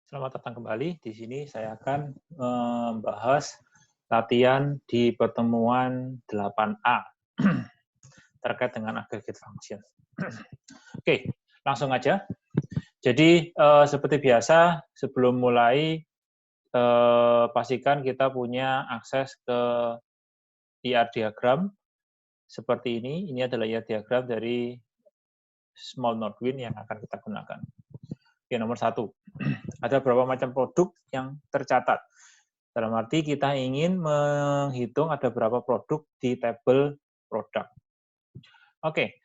Selamat datang kembali. Di sini saya akan membahas latihan di pertemuan 8A terkait dengan aggregate function. Oke, langsung aja. Jadi seperti biasa, sebelum mulai pastikan kita punya akses ke IR diagram seperti ini. Ini adalah IR diagram dari small node win yang akan kita gunakan. Oke, nomor 1. Ada berapa macam produk yang tercatat. Dalam arti kita ingin menghitung ada berapa produk di tabel produk. Oke,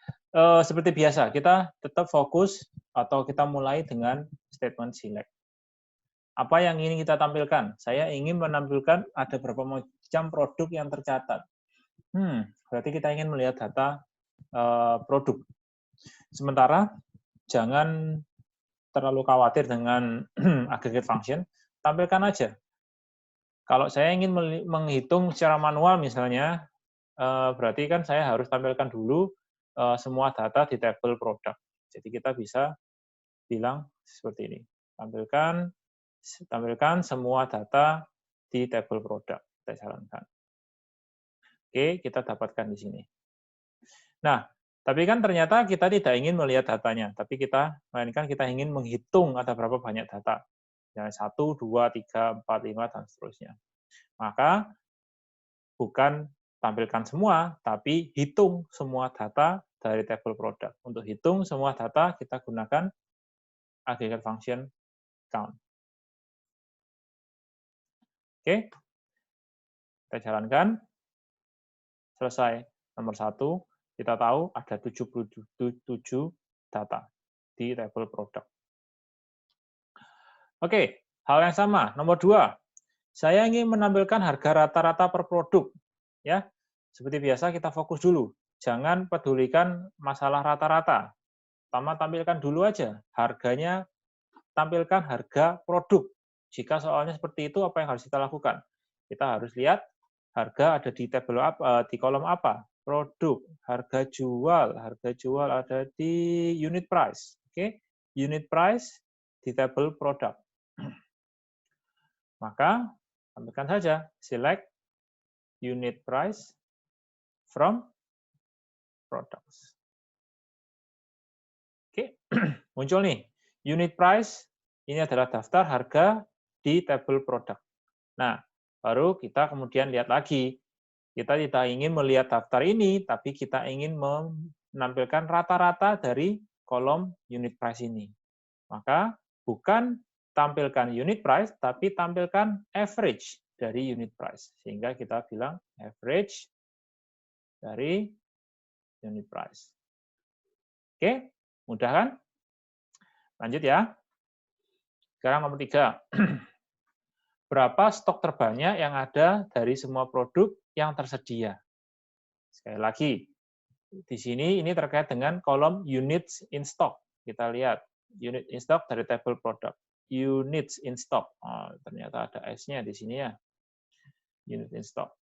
seperti biasa, kita tetap fokus atau kita mulai dengan statement select. Apa yang ingin kita tampilkan? Saya ingin menampilkan ada berapa macam produk yang tercatat. Berarti kita ingin melihat data produk. Sementara, jangan terlalu khawatir dengan aggregate function, tampilkan aja. Kalau saya ingin menghitung secara manual misalnya, berarti kan saya harus tampilkan dulu semua data di tabel produk. Jadi kita bisa bilang seperti ini, tampilkan semua data di tabel produk. Kita jalankan. Oke, kita dapatkan di sini. Nah, tapi kan ternyata kita tidak ingin melihat datanya, tapi melainkan kita ingin menghitung ada berapa banyak data. Misalnya 1, 2, 3, 4, 5, dan seterusnya. Maka bukan tampilkan semua, tapi hitung semua data dari tabel produk. Untuk hitung semua data, kita gunakan aggregate function count. Oke, kita jalankan. Selesai. Nomor 1, kita tahu ada 77 data di tabel produk. Oke, hal yang sama. Nomor 2, saya ingin menampilkan harga rata-rata per produk. Ya, seperti biasa kita fokus dulu. Jangan pedulikan masalah rata-rata. Pertama tampilkan dulu aja harganya, tampilkan harga produk. Jika soalnya seperti itu, apa yang harus kita lakukan? Kita harus lihat harga ada di tabel apa, di kolom apa? Produk, harga jual ada di unit price. Oke, unit price di tabel produk. Maka tampilkan saja select unit price from products. Oke, muncul nih unit price, ini adalah daftar harga di tabel produk. Nah, baru kita kemudian lihat lagi. Kita tidak ingin melihat daftar ini, tapi kita ingin menampilkan rata-rata dari kolom unit price ini. Maka bukan tampilkan unit price, tapi tampilkan average dari unit price. Sehingga kita bilang average dari unit price. Oke, mudah kan? Lanjut ya. Sekarang nomor 3. Berapa stok terbanyak yang ada dari semua produk yang tersedia? Sekali lagi, di sini ini terkait dengan kolom units in stock. Kita lihat unit in stock dari tabel produk. Units in stock. Oh, ternyata ada S-nya di sini ya. Unit in stock.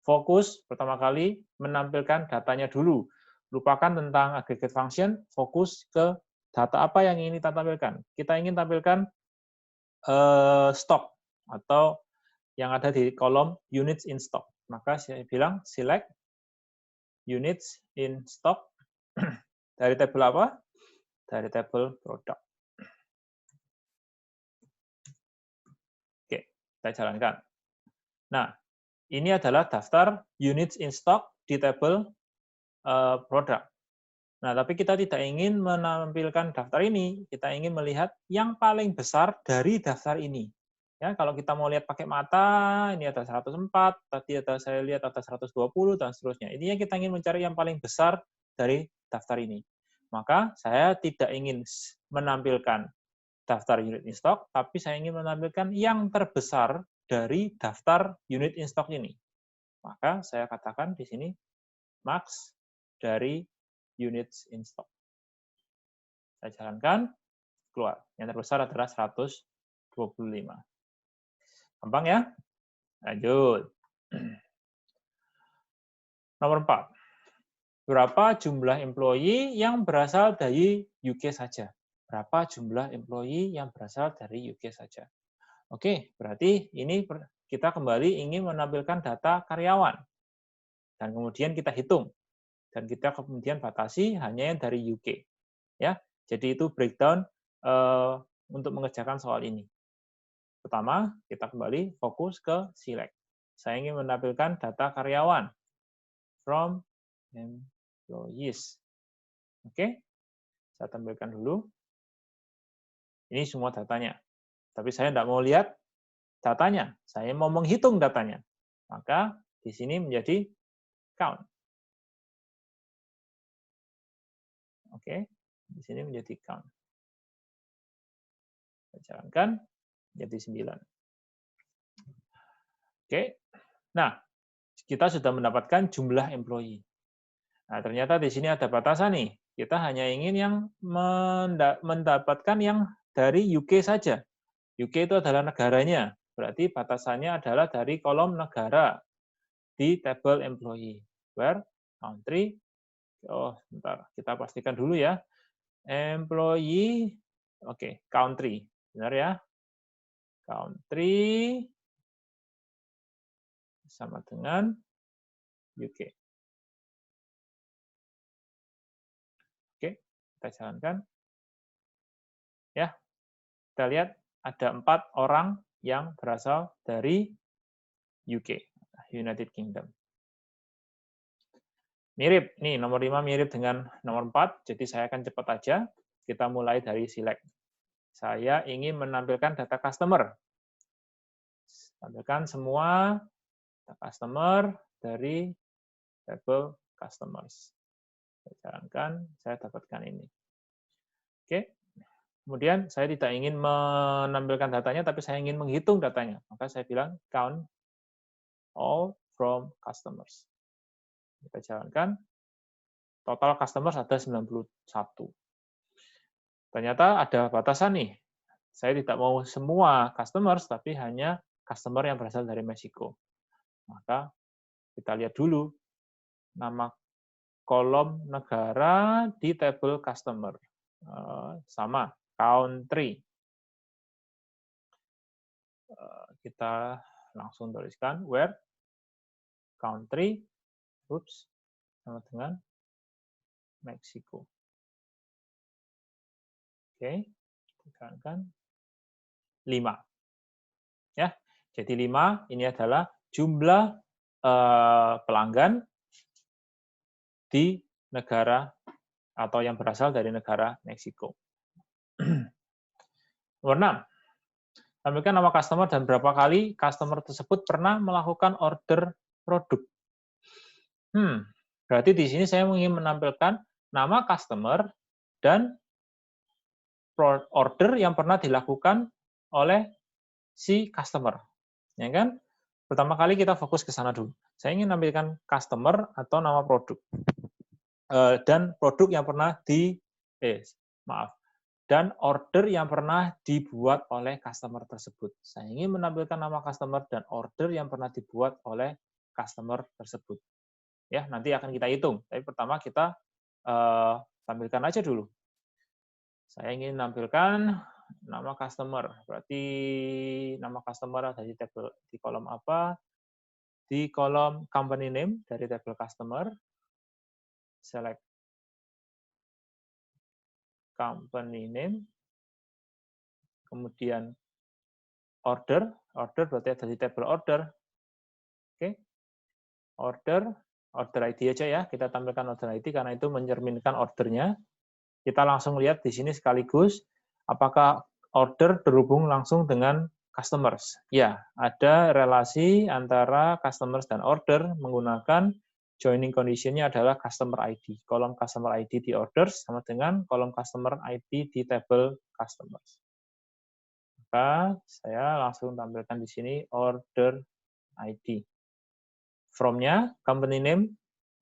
Fokus pertama kali menampilkan datanya dulu. Lupakan tentang aggregate function, fokus ke data apa yang ingin kita tampilkan. Kita ingin tampilkan stok atau yang ada di kolom units in stock. Maka saya bilang select units in stock dari tabel apa? Dari tabel produk. Oke, kita jalankan. Nah, ini adalah daftar units in stock di tabel produk. Nah, tapi kita tidak ingin menampilkan daftar ini, kita ingin melihat yang paling besar dari daftar ini. Ya, kalau kita mau lihat pakai mata, ini ada 104, tadi saya lihat ada 120, dan seterusnya. Ini yang kita ingin mencari yang paling besar dari daftar ini. Maka saya tidak ingin menampilkan daftar unit in stock, tapi saya ingin menampilkan yang terbesar dari daftar unit in stock ini. Maka saya katakan di sini max dari units in stock. Saya jalankan, keluar. Yang terbesar adalah 125. Gampang ya? Lanjut. Nomor 4. Berapa jumlah employee yang berasal dari UK saja? berapa jumlah employee yang berasal dari UK saja. Oke, berarti ini kita kembali ingin menampilkan data karyawan. Dan kemudian kita hitung. Dan kita kemudian batasi hanya yang dari UK. Ya, jadi itu breakdown untuk mengerjakan soal ini. Pertama, kita kembali fokus ke select. Saya ingin menampilkan data karyawan from employees. Oke, saya tampilkan dulu. Ini semua datanya. Tapi saya tidak mau lihat datanya. Saya mau menghitung datanya. Maka di sini menjadi count. Oke, di sini menjadi count. Saya jalankan jadi 9. Oke, nah kita sudah mendapatkan jumlah employee. Nah, ternyata di sini ada batasan nih. Kita hanya ingin yang mendapatkan yang dari UK saja. UK itu adalah negaranya. Berarti batasannya adalah dari kolom negara di tabel employee. Where country, sebentar, kita pastikan dulu ya. Employee, oke, country. Benar ya? Country sama dengan UK. Oke, kita jalankan. Ya, kita lihat ada 4 orang yang berasal dari UK, United Kingdom. Mirip, nih nomor 5 mirip dengan nomor 4, jadi saya akan cepat aja. Kita mulai dari select. Saya ingin menampilkan data customer. Tampilkan semua data customer dari tabel customers. Saya jalankan, saya dapatkan ini. Oke, kemudian saya tidak ingin menampilkan datanya, tapi saya ingin menghitung datanya. Maka saya bilang count all from customers. Kita jalankan, total customers ada 91. Ternyata ada batasan nih. Saya tidak mau semua customers, tapi hanya customer yang berasal dari Meksiko. Maka kita lihat dulu nama kolom negara di tabel customer. Sama, country. Kita langsung tuliskan where country, sama dengan Meksiko. Oke, tekankan 5. Ya, jadi 5 ini adalah jumlah pelanggan di negara atau yang berasal dari negara Meksiko. Nomor 6. Tampilkan nama customer dan berapa kali customer tersebut pernah melakukan order produk. Berarti di sini saya ingin menampilkan nama customer dan order yang pernah dilakukan oleh si customer. Ya kan? Pertama kali kita fokus ke sana dulu. Saya ingin menampilkan customer atau nama produk. Dan produk yang pernah dan order yang pernah dibuat oleh customer tersebut. Saya ingin menampilkan nama customer dan order yang pernah dibuat oleh customer tersebut. Ya, nanti akan kita hitung. Tapi pertama kita tampilkan aja dulu. Saya ingin menampilkan nama customer. Berarti nama customer ada di tabel di kolom apa? Di kolom company name dari tabel customer. Select company name. Kemudian order berarti ada di tabel order. Oke. Order ID aja ya. Kita tampilkan order ID karena itu mencerminkan ordernya. Kita langsung lihat di sini sekaligus apakah order terhubung langsung dengan customers. Ya, ada relasi antara customers dan order menggunakan joining condition-nya adalah customer ID. Kolom customer ID di orders sama dengan kolom customer ID di table customers. Maka saya langsung tampilkan di sini order ID. From-nya, company name,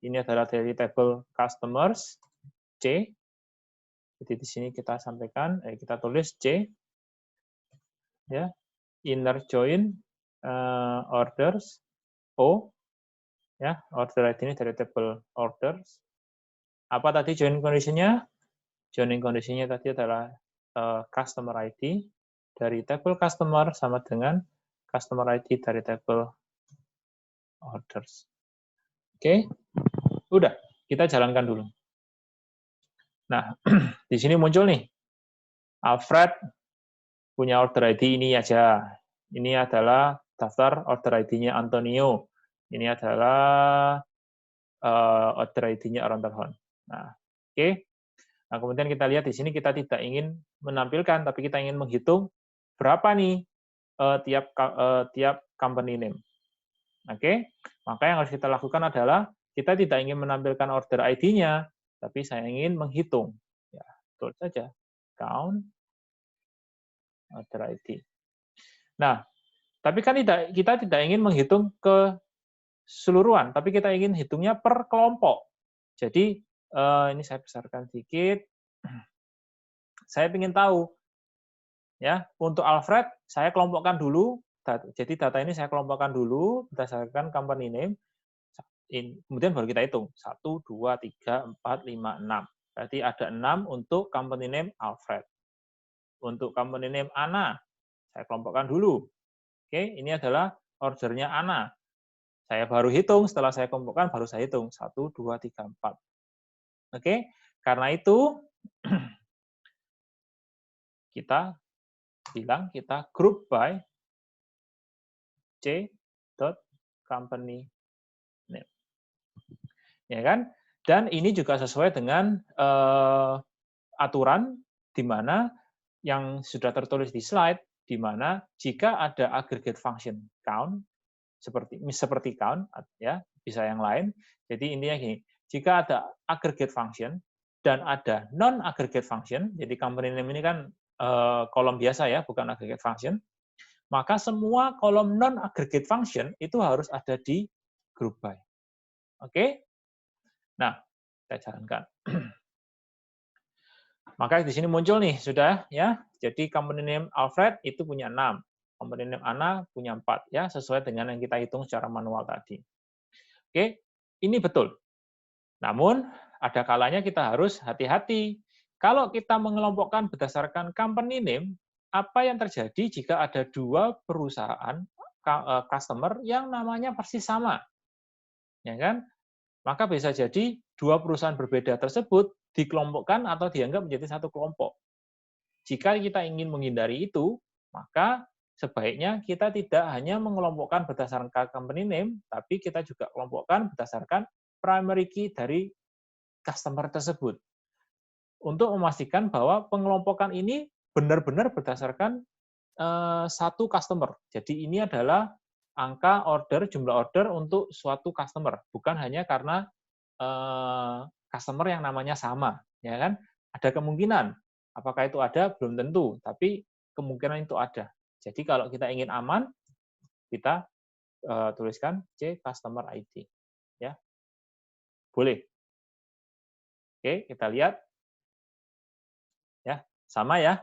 ini adalah dari table customers, C. Jadi di sini kita sampaikan, kita tulis C, ya, inner join orders, O, ya, order ID ini dari table orders. Apa tadi join condition-nya? Joining condition-nya tadi adalah customer ID dari tabel customer sama dengan customer ID dari tabel orders. Oke, udah, kita jalankan dulu. Nah, di sini muncul nih, Alfred punya order ID ini aja. Ini adalah daftar order ID-nya Antonio. Ini adalah order ID-nya Aaron Terhon. Nah, oke. Nah, kemudian kita lihat di sini kita tidak ingin menampilkan, tapi kita ingin menghitung berapa nih tiap company name. Oke, maka yang harus kita lakukan adalah kita tidak ingin menampilkan order ID-nya, tapi saya ingin menghitung. Ya, betul saja. Count order ID. Nah, tapi kan kita tidak ingin menghitung keseluruhan, tapi kita ingin hitungnya per kelompok. Jadi ini saya besarkan sedikit. Saya ingin tahu, ya, untuk Alfred saya kelompokkan dulu. Jadi data ini saya kelompokkan dulu berdasarkan company name. Kemudian baru kita hitung 1, 2, 3, 4, 5, 6. Berarti ada 6 untuk company name Alfred. Untuk company name Anna saya kelompokkan dulu. Oke, ini adalah ordernya Anna. Saya baru hitung, setelah saya kelompokkan baru saya hitung 1, 2, 3, 4. Oke, karena itu kita bilang kita group by c.company name. Ya kan? Dan ini juga sesuai dengan aturan di mana yang sudah tertulis di slide, di mana jika ada aggregate function count seperti count, ya bisa yang lain. Jadi intinya gini, jika ada aggregate function dan ada non aggregate function, jadi company name ini kan kolom biasa ya, bukan aggregate function, maka semua kolom non aggregate function itu harus ada di group by. Oke? Nah, kita jalankan. Maka di sini muncul nih, sudah ya. Jadi company name Alfred itu punya 6. Company name Anna punya 4 ya, sesuai dengan yang kita hitung secara manual tadi. Oke, ini betul. Namun ada kalanya kita harus hati-hati. Kalau kita mengelompokkan berdasarkan company name, apa yang terjadi jika ada dua perusahaan customer yang namanya persis sama? Ya kan? Maka bisa jadi dua perusahaan berbeda tersebut dikelompokkan atau dianggap menjadi satu kelompok. Jika kita ingin menghindari itu, maka sebaiknya kita tidak hanya mengelompokkan berdasarkan company name, tapi kita juga kelompokkan berdasarkan primary key dari customer tersebut. Untuk memastikan bahwa pengelompokan ini benar-benar berdasarkan satu customer. Jadi ini adalah angka order, jumlah order untuk suatu customer, bukan hanya karena customer yang namanya sama, ya kan? Ada kemungkinan, apakah itu ada belum tentu, tapi kemungkinan itu ada. Jadi kalau kita ingin aman, kita tuliskan C customer ID, ya, boleh. Oke, kita lihat, ya, sama ya,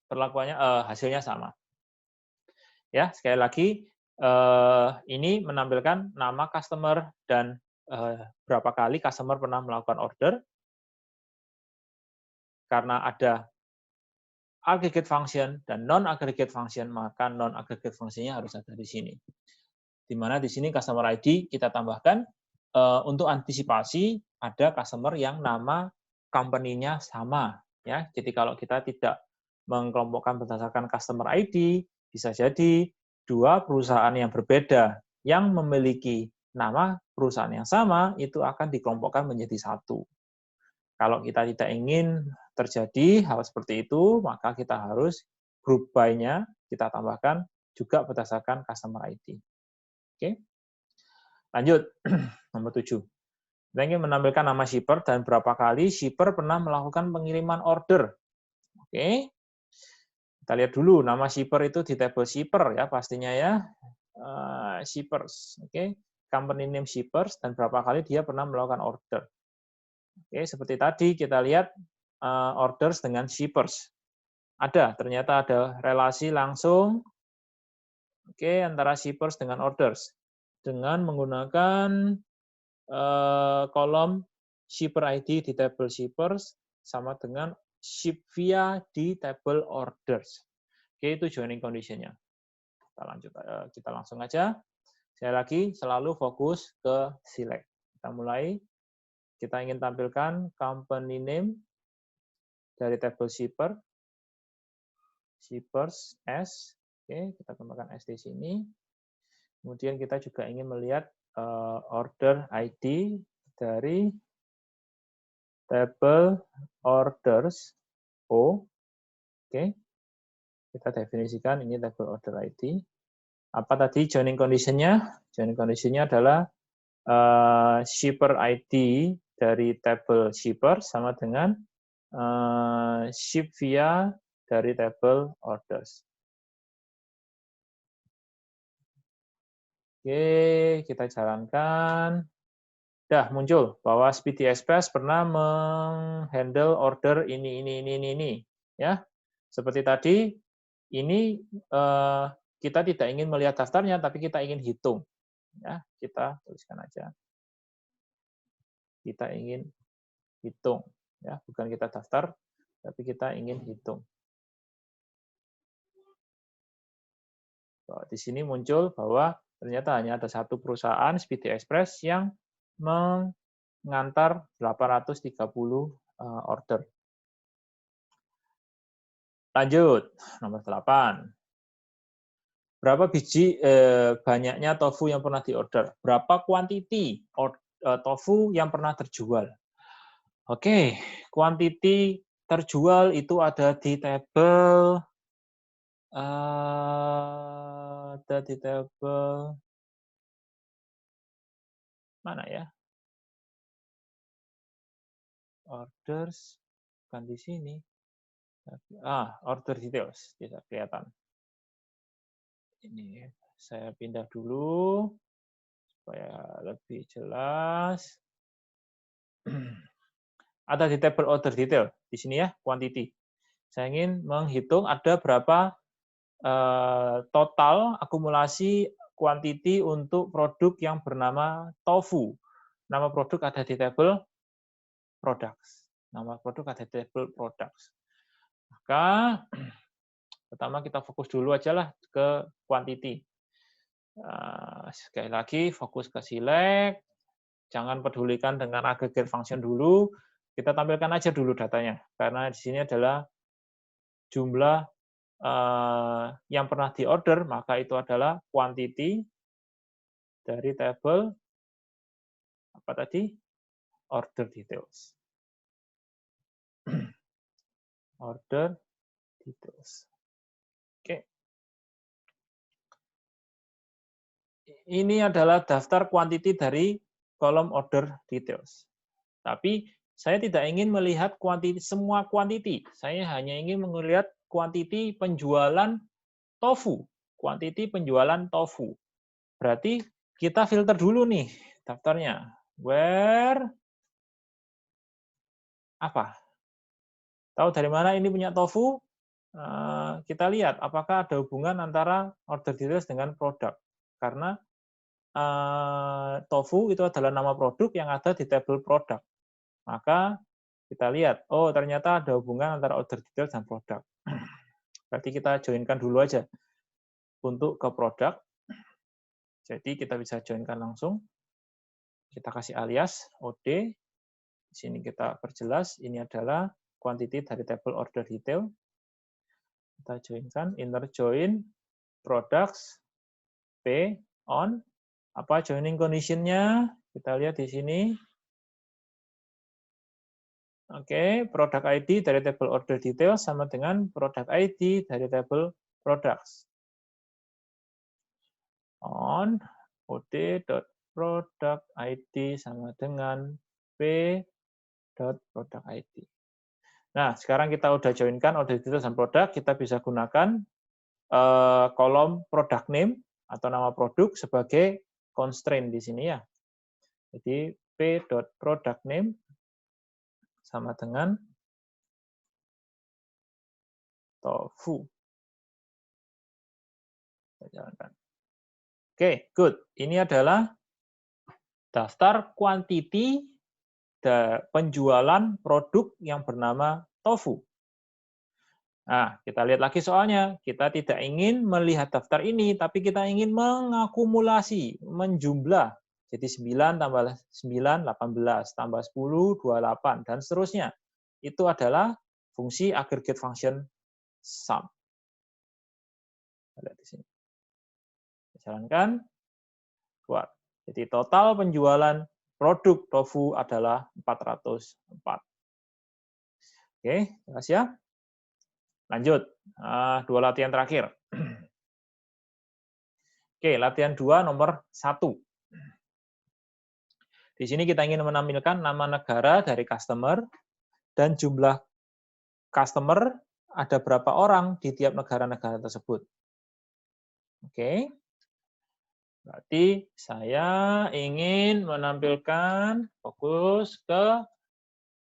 perlakuannya, hasilnya sama. Ya, sekali lagi ini menampilkan nama customer dan berapa kali customer pernah melakukan order. Karena ada aggregate function dan non-aggregate function, maka non-aggregate function-nya harus ada di sini. Di mana di sini customer ID kita tambahkan untuk antisipasi ada customer yang nama company-nya sama. Ya, jadi kalau kita tidak mengelompokkan berdasarkan customer ID, bisa jadi dua perusahaan yang berbeda yang memiliki nama perusahaan yang sama itu akan dikelompokkan menjadi satu. Kalau kita tidak ingin terjadi hal seperti itu, maka kita harus group by-nya kita tambahkan juga berdasarkan customer ID. Oke. Lanjut, nomor 7. Kita ingin menampilkan nama shipper dan berapa kali shipper pernah melakukan pengiriman order. Oke. Kita lihat dulu nama shipper itu di tabel shipper ya pastinya ya. Shippers, oke. Company name shippers dan berapa kali dia pernah melakukan order. Oke, seperti tadi kita lihat orders dengan shippers. Ternyata ada relasi langsung antara shippers dengan orders dengan menggunakan kolom shipper ID di tabel shippers sama dengan ship via di table orders. Oke, itu joining condition-nya. Kita langsung aja. Saya lagi selalu fokus ke select. Kita mulai. Kita ingin tampilkan company name dari table shipper. Shippers S. Oke, kita tambahkan S di sini. Kemudian kita juga ingin melihat order ID dari table orders O. Oke, kita definisikan ini table order ID. Apa tadi joining condition-nya? Joining condition-nya adalah shipper ID dari table shipper sama dengan ship via dari table orders. Oke, kita jalankan. Dah muncul bahwa Speedy Express pernah menghandle order ini. Ya, seperti tadi, ini kita tidak ingin melihat daftarnya, tapi kita ingin hitung. Ya, kita tuliskan aja. Kita ingin hitung. Ya, bukan kita daftar, tapi kita ingin hitung. Di sini muncul bahwa ternyata hanya ada satu perusahaan Speedy Express yang mengantar 830 order. Lanjut, nomor 8. Berapa biji banyaknya tofu yang pernah diorder? Berapa kuantiti tofu yang pernah terjual? Oke, kuantiti terjual itu ada di tabel mana ya? Orders, bukan di sini. Order details, bisa kelihatan. Ini saya pindah dulu supaya lebih jelas. Ada di table order detail di sini ya, quantity. Saya ingin menghitung ada berapa total akumulasi quantity untuk produk yang bernama tofu. Nama produk ada di table products. Nama produk ada di table products. Maka pertama kita fokus dulu aja lah ke quantity. Sekali lagi fokus ke select, jangan pedulikan dengan aggregate function dulu. Kita tampilkan aja dulu datanya, karena di sini adalah jumlah yang pernah diorder, maka itu adalah quantity dari table apa tadi? Order details. Order details. Oke. Ini adalah daftar quantity dari kolom order details. Tapi saya tidak ingin melihat semua quantity. Saya hanya ingin melihat quantity penjualan tofu. Quantity penjualan tofu. Berarti kita filter dulu nih daftarnya. Where apa? Tahu dari mana ini punya tofu? Kita lihat apakah ada hubungan antara order details dengan produk. Karena tofu itu adalah nama produk yang ada di table produk. Maka kita lihat, oh ternyata ada hubungan antara order details dan produk. Berarti kita joinkan dulu aja untuk ke produk. Jadi kita bisa joinkan langsung. Kita kasih alias OD. Di sini kita perjelas ini adalah quantity dari table order detail. Kita joinkan inner join products P on. Apa joining condition-nya? Kita lihat di sini. Oke, product ID dari table order detail sama dengan product ID dari table products. On od.product ID sama dengan p.product ID. Nah, sekarang kita udah joinkan order detail dan produk, kita bisa gunakan kolom product name atau nama produk sebagai constraint di sini ya. Jadi p.product name sama dengan tofu. Kita jalankan. Oke, good. Ini adalah daftar quantity penjualan produk yang bernama tofu. Nah, kita lihat lagi soalnya. Kita tidak ingin melihat daftar ini, tapi kita ingin mengakumulasi, menjumlah. Jadi 9 tambah 9, 18, tambah 10, 28, dan seterusnya. Itu adalah fungsi aggregate function sum. Lihat di sini. Jalankan, keluar. Jadi total penjualan produk tofu adalah 404. Oke, jelas ya? Lanjut, 2 latihan terakhir. Oke, latihan 2 nomor 1. Di sini kita ingin menampilkan nama negara dari customer dan jumlah customer ada berapa orang di tiap negara-negara tersebut. Oke, berarti saya ingin menampilkan fokus ke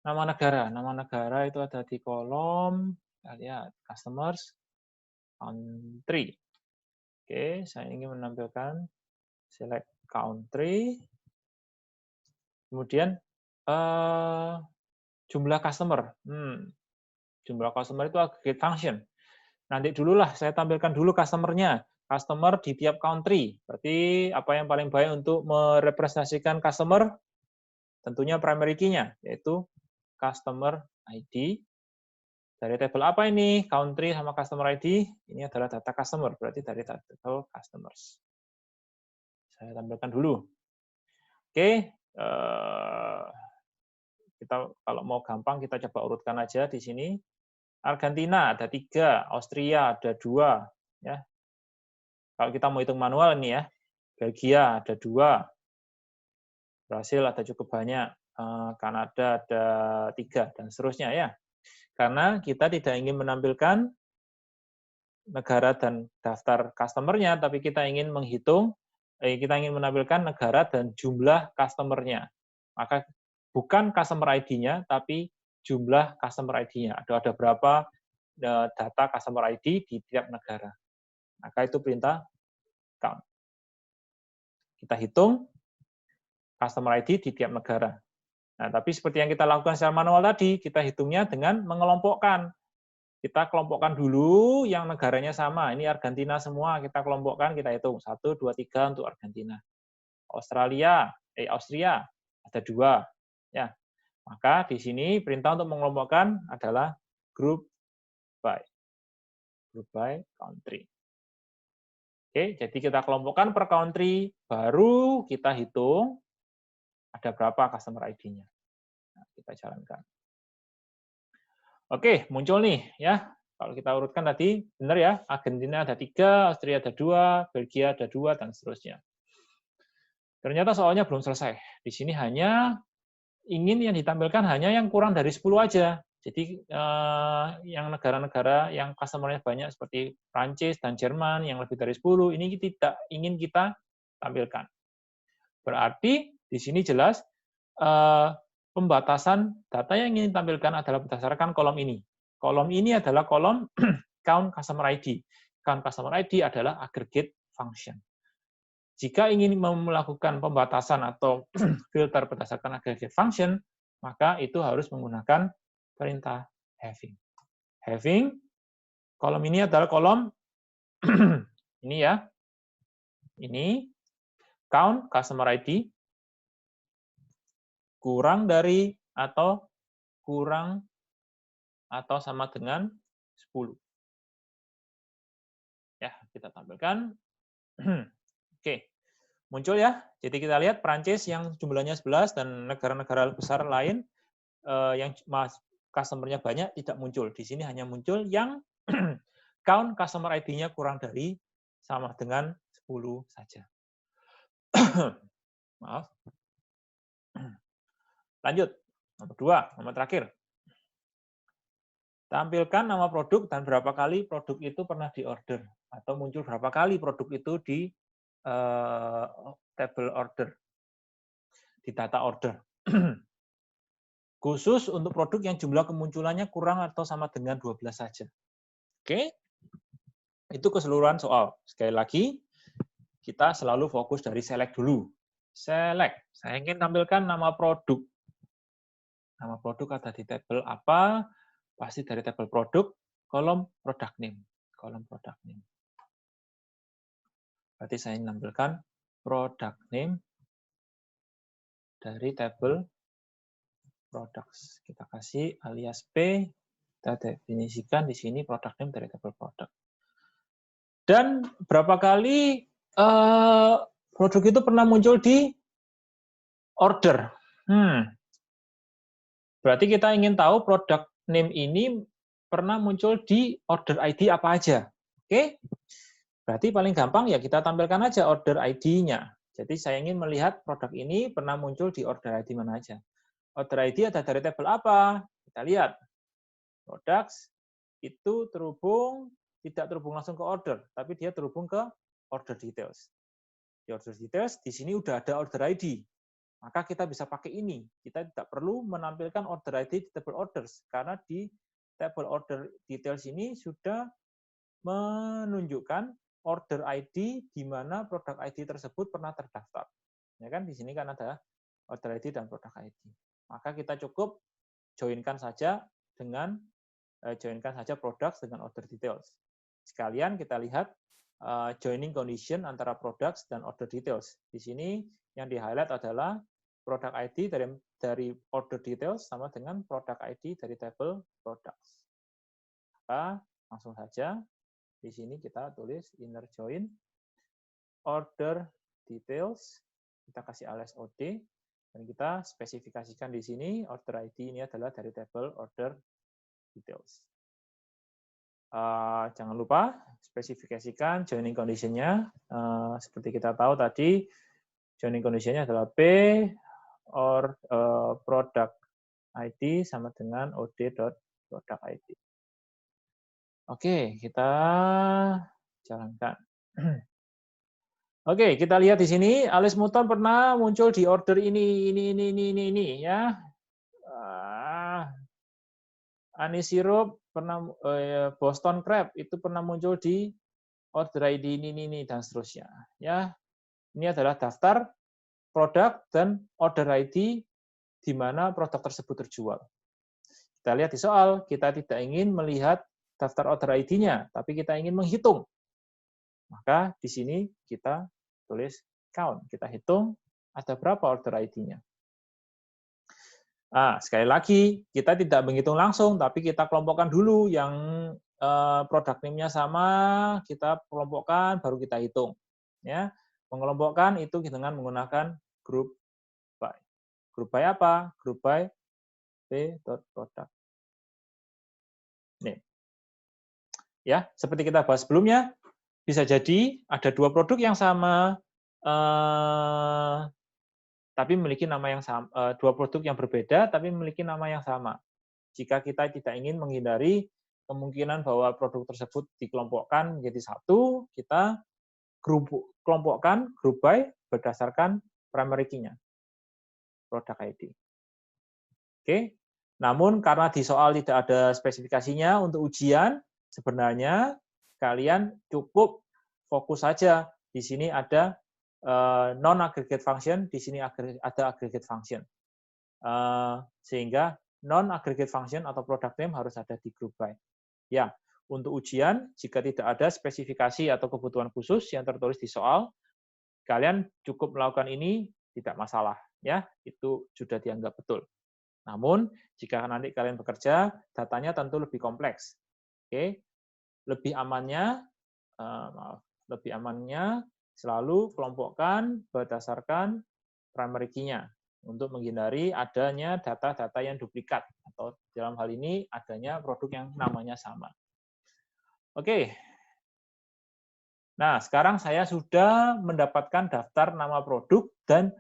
nama negara. Nama negara itu ada di kolom, kita lihat, customers, country. Oke, saya ingin menampilkan select country, kemudian jumlah customer. Jumlah customer itu aggregate function. Nanti dululah saya tampilkan dulu customer-nya. Customer di tiap country. Berarti apa yang paling baik untuk merepresentasikan customer? Tentunya primary key-nya, yaitu customer ID. Dari tabel apa ini? Country sama customer ID. Ini adalah data customer, berarti dari tabel customers. Saya tampilkan dulu. Oke, kita kalau mau gampang kita coba urutkan aja di sini. Argentina ada 3, Austria ada 2, ya. Kalau kita mau hitung manual ini ya, Belgia ada 2, Brasil ada cukup banyak, Kanada ada 3, dan seterusnya ya. Karena kita tidak ingin menampilkan negara dan daftar customer-nya, tapi kita ingin menghitung, kita ingin menampilkan negara dan jumlah customer-nya. Maka bukan customer ID-nya, tapi jumlah customer ID-nya. Ada berapa data customer ID di tiap negara. Maka itu perintah count. Kita hitung customer ID di tiap negara. Nah, tapi seperti yang kita lakukan secara manual tadi, kita hitungnya dengan mengelompokkan. Kita kelompokkan dulu yang negaranya sama. Ini Argentina semua, kita kelompokkan, kita hitung. 1, 2, 3 untuk Argentina. Austria ada 2. Ya. Maka di sini perintah untuk mengelompokkan adalah group by country. Oke, jadi kita kelompokkan per country, baru kita hitung ada berapa customer ID-nya. Nah, kita jalankan. Oke, muncul nih ya. Kalau kita urutkan tadi, benar ya, Argentina ada 3, Austria ada 2, Belgia ada 2, dan seterusnya. Ternyata soalnya belum selesai. Di sini hanya ingin yang ditampilkan hanya yang kurang dari 10 aja. Jadi yang negara-negara yang customer-nya banyak seperti Prancis dan Jerman yang lebih dari 10, ini tidak ingin kita tampilkan. Berarti di sini jelas pembatasan data yang ingin ditampilkan adalah berdasarkan kolom ini. Kolom ini adalah kolom count customer ID. Count customer ID adalah aggregate function. Jika ingin melakukan pembatasan atau filter berdasarkan aggregate function, maka itu harus menggunakan perintah having. Having, kolom ini adalah kolom ini ya. Ini count customer ID kurang dari atau kurang atau sama dengan 10. Ya, kita tampilkan. Oke. Muncul ya. Jadi kita lihat Prancis yang jumlahnya 11 dan negara-negara besar lain yang customer-nya banyak tidak muncul. Di sini hanya muncul yang count customer ID-nya kurang dari sama dengan 10 saja. Maaf. Lanjut. Nomor 2, nomor terakhir. Tampilkan nama produk dan berapa kali produk itu pernah diorder atau muncul berapa kali produk itu di table order, di data order. Khusus untuk produk yang jumlah kemunculannya kurang atau sama dengan 12 saja. Oke? Itu keseluruhan soal. Sekali lagi, kita selalu fokus dari select dulu. Select. Saya ingin tampilkan nama produk. Nama produk ada di tabel apa? Pasti dari tabel produk. kolom product name. Kolom product name. Berarti saya menampilkan product name dari tabel products. Kita kasih alias P, kita definisikan di sini product name dari tabel product. Dan berapa kali produk itu pernah muncul di order. Berarti kita ingin tahu product name ini pernah muncul di order ID apa aja. Oke? Berarti paling gampang ya kita tampilkan aja order ID-nya. Jadi saya ingin melihat produk ini pernah muncul di order ID mana aja. Order ID ada dari tabel apa? Kita lihat. Products itu tidak terhubung langsung ke order, tapi dia terhubung ke order details. Di order details, di sini udah ada order ID. Maka kita bisa pakai ini. Kita tidak perlu menampilkan order ID di table orders, karena di table order details ini sudah menunjukkan order ID di mana produk ID tersebut pernah terdaftar. Ya kan, di sini kan ada order ID dan produk ID. Maka kita cukup joinkan saja products dengan order details. Sekalian kita lihat joining condition antara products dan order details. Di sini yang di-highlight adalah product ID dari order details sama dengan product ID dari table products. Maka langsung saja di sini kita tulis inner join order details, kita kasih alias OD, dan kita spesifikasikan di sini order ID ini adalah dari table order details. Jangan lupa spesifikasikan joining condition-nya. Seperti kita tahu tadi, joining condition-nya adalah P or product ID sama dengan od.product ID. Oke, kita jalankan. Oke, kita lihat di sini Alice Mouton pernah muncul di order ini ya. Honey Syrup pernah Boston Crab itu pernah muncul di order ID ini dan seterusnya ya. Ini adalah daftar produk dan order ID di mana produk tersebut terjual. Kita lihat di soal, kita tidak ingin melihat daftar order ID-nya, tapi kita ingin menghitung. Maka di sini kita tulis count, kita hitung ada berapa order ID-nya. Sekali lagi, kita tidak menghitung langsung, tapi kita kelompokkan dulu yang produk name-nya sama, kita kelompokkan, baru kita hitung. Ya, mengelompokkan itu dengan menggunakan group by. Group by apa? Group by p.product name. Ya, seperti kita bahas sebelumnya, bisa jadi ada dua produk yang sama, tapi memiliki nama yang sama, dua produk yang berbeda tapi memiliki nama yang sama. Jika kita tidak ingin menghindari kemungkinan bahwa produk tersebut dikelompokkan menjadi satu, kita kelompokkan group by berdasarkan primary key-nya, product ID. Oke. Namun karena di soal tidak ada spesifikasinya untuk ujian, sebenarnya kalian cukup fokus saja. Di sini ada non-aggregate function, di sini ada aggregate function. Sehingga non-aggregate function atau product name harus ada di group by. Ya, untuk ujian, jika tidak ada spesifikasi atau kebutuhan khusus yang tertulis di soal, kalian cukup melakukan ini, tidak masalah. Ya, itu sudah dianggap betul. Namun, jika nanti kalian bekerja, datanya tentu lebih kompleks. Oke, lebih amannya selalu kelompokkan berdasarkan primary key-nya untuk menghindari adanya data-data yang duplikat atau dalam hal ini adanya produk yang namanya sama. Oke. Nah, sekarang saya sudah mendapatkan daftar nama produk dan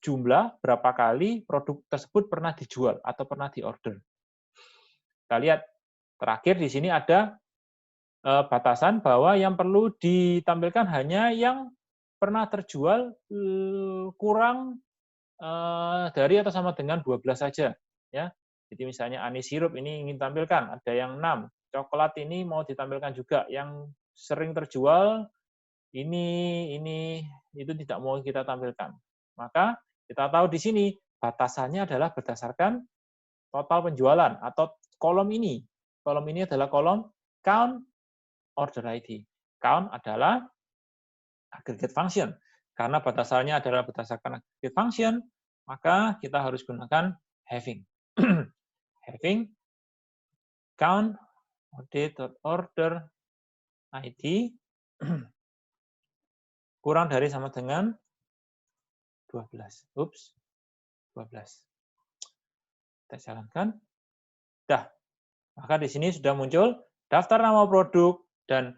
jumlah berapa kali produk tersebut pernah dijual atau pernah diorder. Kita lihat terakhir di sini ada batasan bahwa yang perlu ditampilkan hanya yang pernah terjual kurang dari atau sama dengan 12 saja. Ya. Jadi misalnya Honey Syrup ini ingin tampilkan, ada yang 6. Coklat ini mau ditampilkan juga, yang sering terjual ini itu tidak mau kita tampilkan. Maka kita tahu di sini batasannya adalah berdasarkan total penjualan atau kolom ini. kolom ini adalah kolom count order ID. Count adalah aggregate function. Karena batasannya adalah berdasarkan aggregate function, maka kita harus gunakan having. Having count order ID kurang dari sama dengan 12. Ups, 12. Kita jalankan. Dah. Maka di sini sudah muncul daftar nama produk dan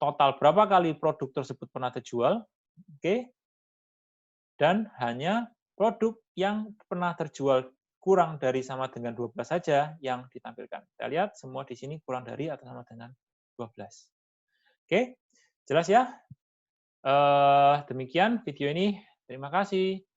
total berapa kali produk tersebut pernah terjual. Oke. Dan hanya produk yang pernah terjual kurang dari sama dengan 12 saja yang ditampilkan. Kita lihat semua di sini kurang dari atau sama dengan 12. Oke, jelas ya? Demikian video ini. Terima kasih.